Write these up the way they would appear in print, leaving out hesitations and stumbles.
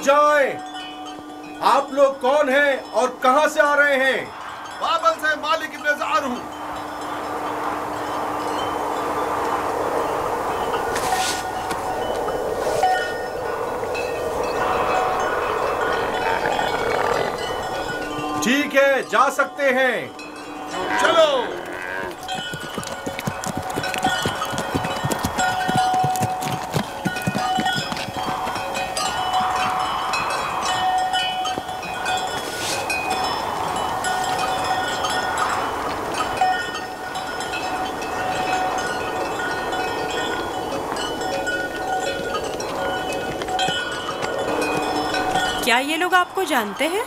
रुक जाएं। आप लोग कौन हैं और कहां से आ रहे हैं? बाबल से मालिक इब्न ज़ार हूं। ठीक है, जा सकते हैं। चलो। क्या ये लोग आपको जानते हैं?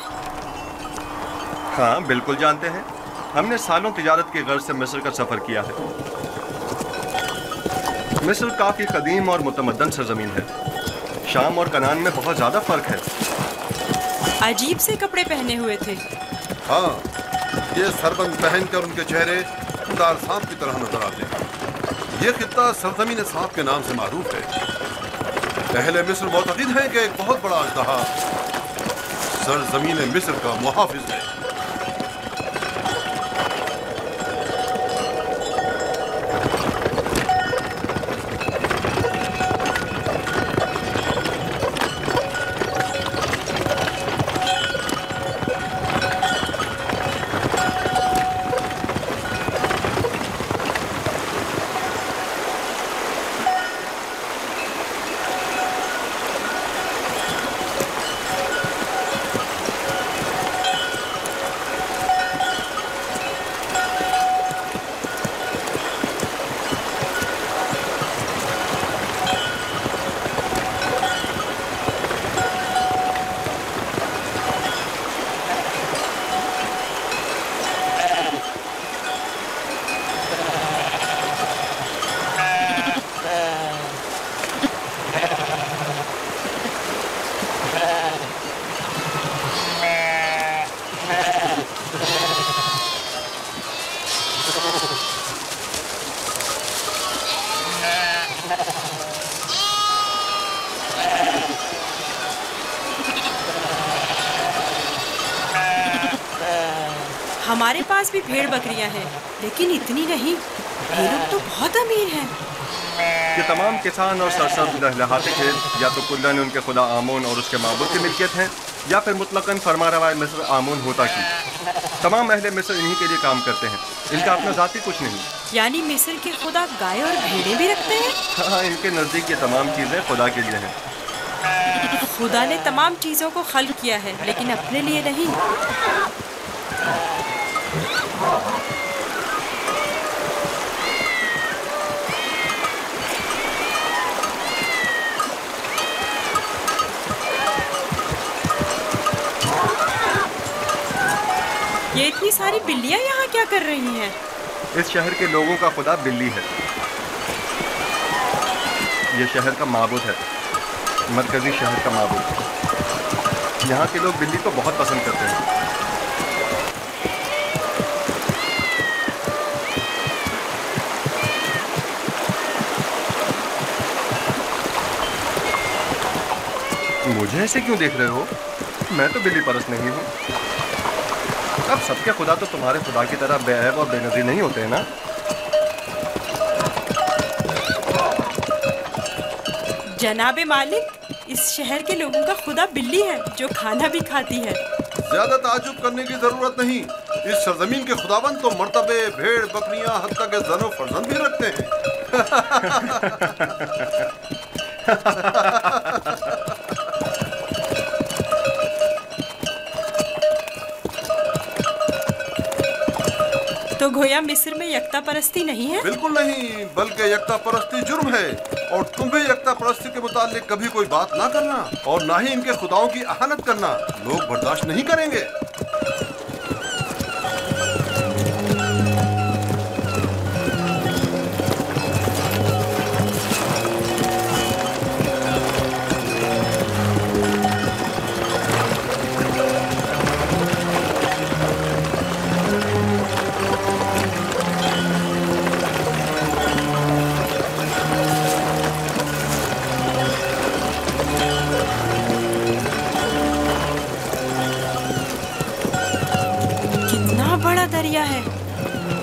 हाँ, बिल्कुल जानते हैं। हमने सालों तिजारत की गर्ज से मिस्र का सफ़र किया है। मिस्र काफ़ी कदीम और मुतमद्दन सरजमीन है। शाम और कनान में बहुत ज़्यादा फ़र्क है। अजीब से कपड़े पहने हुए थे। हाँ, ये सरबंद पहनकर उनके चेहरे खुदार सांप की तरह नजर आते हैं। ये खित्ता सरजमीन सांप के नाम से मारूफ है। अहले मिस्र मोतक़िद हैं कि एक बहुत बड़ा अजदहा सरजमीन मिस्र का मुहाफिज है। हमारे पास भी भेड़ बकरियां हैं, लेकिन इतनी नहीं। ये लोग तो बहुत अमीर हैं। ये तमाम किसान और सरसब्ज़ लहलहाते खेत या तो कुल्लन उनके खुदा आमून और उसके माबूद की मिल्कियत हैं, या फिर मुतलकन फरमारवाए मिस्र आमून होता की। तमाम अहले मिस्र इन्हीं के लिए काम करते हैं। इनका अपना ज़ाती कुछ नहीं। यानी मिस्र के खुदा गाय और भेड़ें भी रखते हैं? हाँ, इनके नज़दीक ये तमाम चीज़ें खुदा के लिए हैं। खुदा ने तमाम चीज़ों को खल्क किया है, लेकिन अपने लिए नहीं। ये इतनी सारी बिल्लियां यहाँ क्या कर रही हैं? इस शहर के लोगों का खुदा बिल्ली है। ये शहर का माबूद है, मरकजी शहर का माबूद। यहाँ के लोग बिल्ली को बहुत पसंद करते हैं। मुझे ऐसे क्यों देख रहे हो? मैं तो बिल्ली परस्त नहीं हूँ। अब सबके खुदा तो तुम्हारे खुदा की तरह बेऐब और बेनज़ीर नहीं होते हैं ना? जनाबे मालिक, इस शहर के लोगों का खुदा बिल्ली है जो खाना भी खाती है। ज्यादा ताज्जुब करने की जरूरत नहीं। इस सरजमीन के खुदाबंद तो मर्तबे, भेड़, बकरियां, हत्ता के ज़नो फर्जंद भी रखते हैं। तो गोया मिस्र में यकता परस्ती नहीं है? बिल्कुल नहीं, बल्कि यकता परस्ती जुर्म है। और तुम्हें यकता परस्ती के मुताल्लिक कभी कोई बात ना करना और ना ही इनके खुदाओं की अहानत करना लोग बर्दाश्त नहीं करेंगे।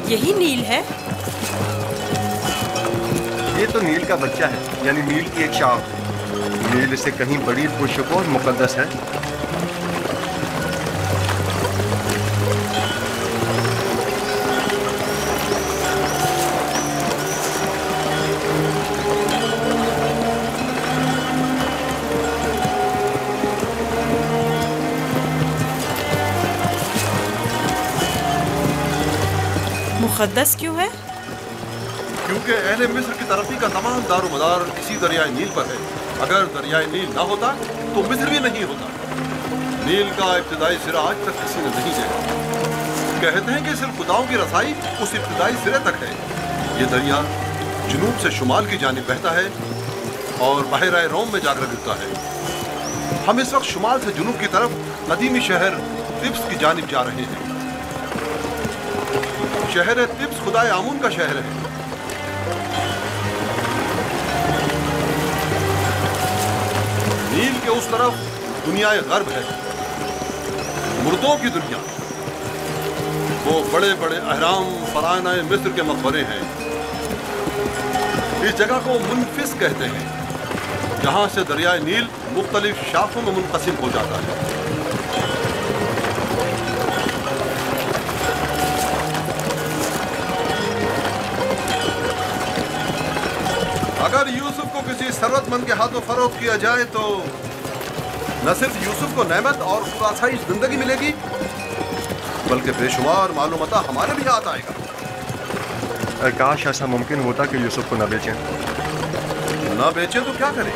یہی نیل ہے؟ یہ تو نیل کا بچہ ہے، یعنی نیل کی ایک شاخ۔ نیل سے کہیں بڑی پرشکوہ اور مقدس ہے۔ مقدس کیوں ہے؟ کیونکہ اہل مصر کی ترقی کا تمام دار و مدار اسی دریائے نیل پر ہے۔ اگر دریائے نیل نہ ہوتا تو مصر بھی نہیں ہوتا۔ نیل کا ابتدائی سرا آج تک کسی نے نہیں دیکھا۔ کہتے ہیں کہ صرف خداؤں کی رسائی اس ابتدائی سرے تک ہے۔ یہ دریا جنوب سے شمال کی جانب بہتا ہے اور بحیرہ روم میں جا کر گرتا ہے۔ ہم اس وقت شمال سے جنوب کی طرف قدیمی شہر طبس کی جانب جا رہے ہیں۔ شہر طبس خدائے آمون کا شہر ہے۔ نیل کے اس طرف دنیا غرب ہے، مردوں کی دنیا۔ وہ بڑے بڑے اہرام فرعونہ مصر کے مقبرے ہیں۔ اس جگہ کو منفس کہتے ہیں، جہاں سے دریائے نیل مختلف شاخوں میں منقسم ہو جاتا ہے۔ اگر یوسف کو کسی ثروت مند کے ہاتھوں فروخت کیا جائے تو نہ صرف یوسف کو نعمت اور خلاصائی زندگی ملے گی، بلکہ بے شمار معلومات ہمارے بھی ہاتھ آئے گا۔ کاش ایسا ممکن ہوتا کہ یوسف کو نہ بیچیں۔ نہ بیچیں تو کیا کریں؟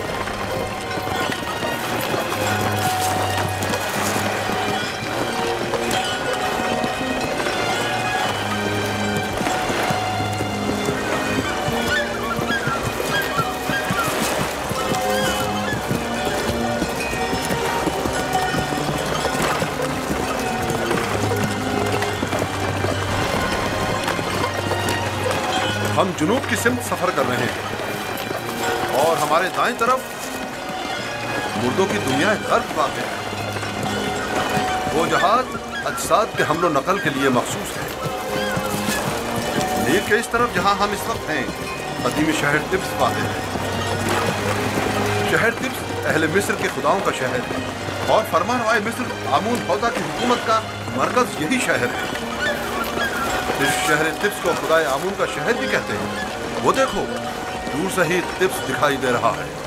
ہم جنوب کی سمت سفر کر رہے ہیں اور ہمارے دائیں طرف مردوں کی دنیا غرب واقع ہے۔ وہ جہاز اجساد کے حمل و نقل کے لیے مخصوص ہے۔ نیل کے اس طرف جہاں ہم اس وقت ہیں قدیمی شہر طبس واقع ہے۔ شہر طبس اہل مصر کے خداؤں کا شہر ہے اور فرمان روائے مصر آمون ہودا کی حکومت کا مرکز یہی شہر ہے۔ اس شہر طبس کو خدائے آمون کا شہر بھی کہتے ہیں۔ وہ دیکھو، دور سے ہی طبس دکھائی دے رہا ہے۔